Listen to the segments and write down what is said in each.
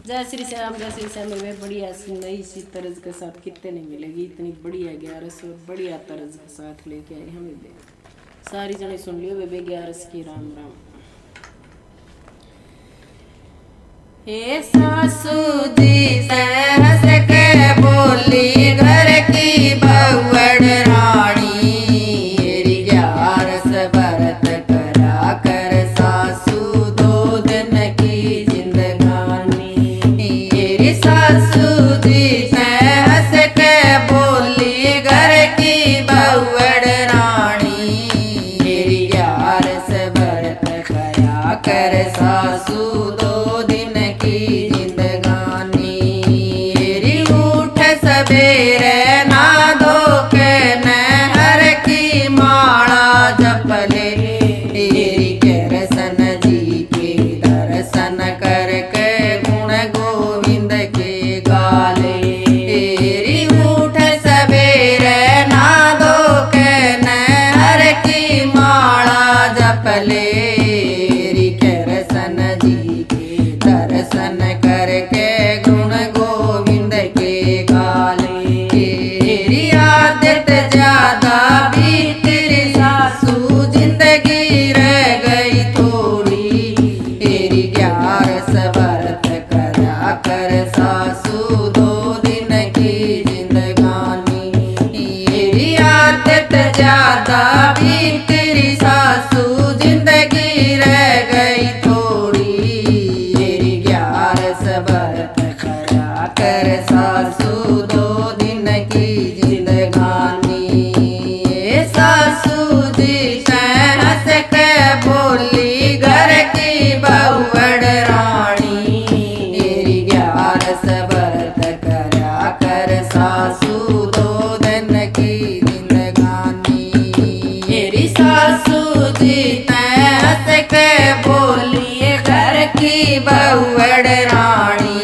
जय श्री श्याम में बढ़िया सी नई सी तर्ज के साथ कितने नहीं मिलेगी, इतनी बढ़िया 11 और बढ़िया तर्ज के साथ लेके आए हम बेबे। सारी जने सुन लियो बेबे 11 की राम राम। हे सासू जी से हंस के बोली घर की बहुवड़ रानी, मेरी 11 व्रत करा कर सासू 2 दिन की जिंदगानी। मेरी सासू जी से हंस के बोली घर की बहुवड़ रानी, मेरी 11 व्रत करा कर सासू 2 दिन की जिंदगानी। मेरी उठ सवेरे ना धो के नहर की माला जपले, तेरी कृष्ण जी के दर्शन करके गुण गोविंद के गाले। तेरी उठ सवेरे ना धो के नहर की माला जपले, दर्शन करके गुण गोविंद के गाले। तेरी आदत ज्यादा भी तेरी सासू जिंदगी रह गई थोड़ी, तेरी 11 व्रत करा कर सासू 2 दिन की जिंदगानी। तेरी आदत ज्यादा भी तेरी सासू जिंदगी रह गई थोड़ी, व्रत करा कर सासू 2 दिन की जिंदगानी। सासू जी से हंस के बोली घर की बहुवड़ रानी, तेरी 11 व्रत करा कर सासू 2 दिन की जिंदगानी। मेरी सासू जी से हंस के बोली घर की बहुवड़ रानी,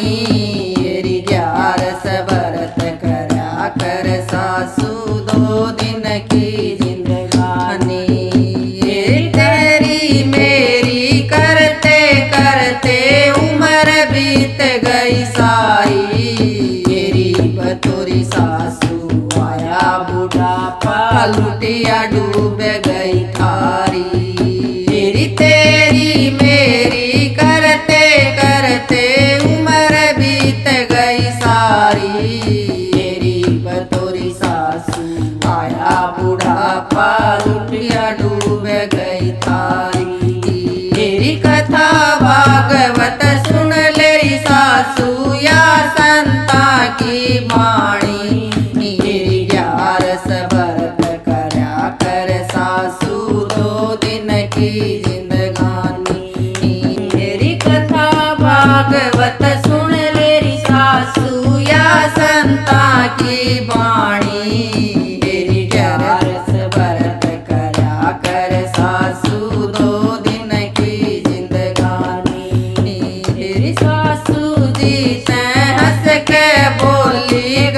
मेरी 11 व्रत करा कर सासू 2 दिन की जिंदगानी। तेरी मेरी करते करते उम्र बीत गई सारी, मेरी बतौरी सासू आया बुढ़ापा लुटिया डूब गई थारी। तेरी मेरी करते करते उम्र बीत गई सारी, मेरी बतौरी सासू आया बुढ़ापा लुटिया डूब गई थारी। मेरी कथा भागवत सुन ले सासू या संता की वाणी, मेरी 11 व्रत करा कर सासू 2 दिन की जिंदगानी। मेरी कथा भागवत सुन ले सासू या संता की वाणी, मेरी 11 व्रत करा कर सासू 2 दिन की जिंदगानी। मेरी सासू जी से हंस के बोली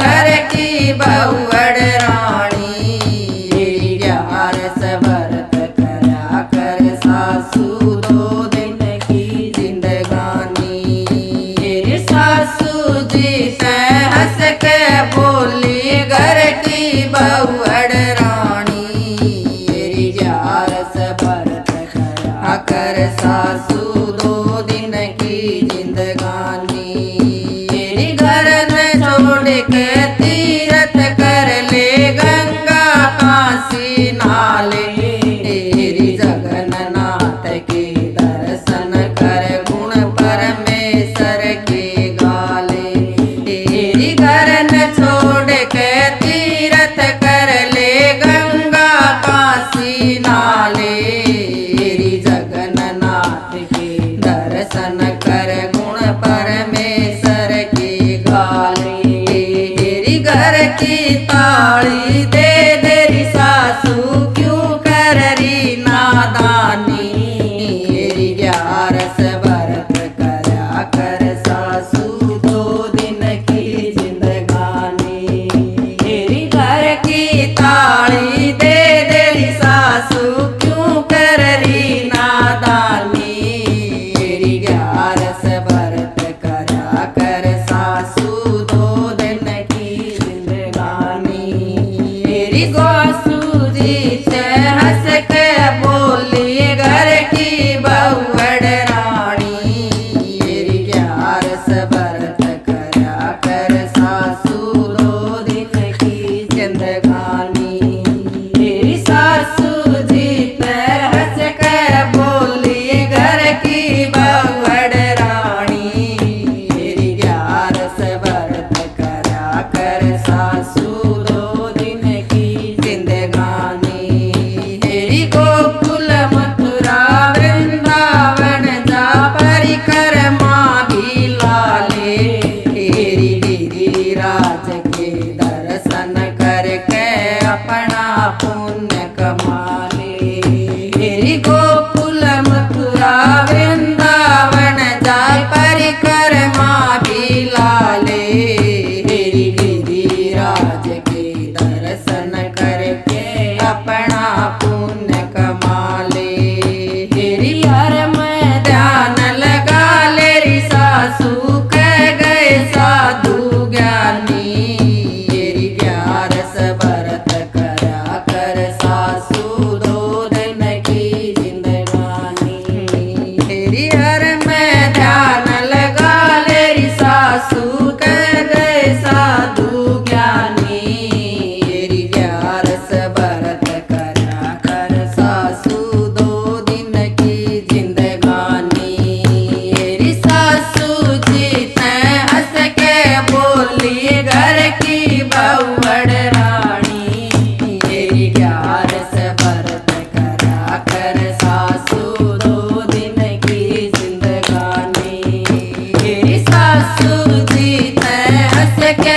सासू जी ते हंस के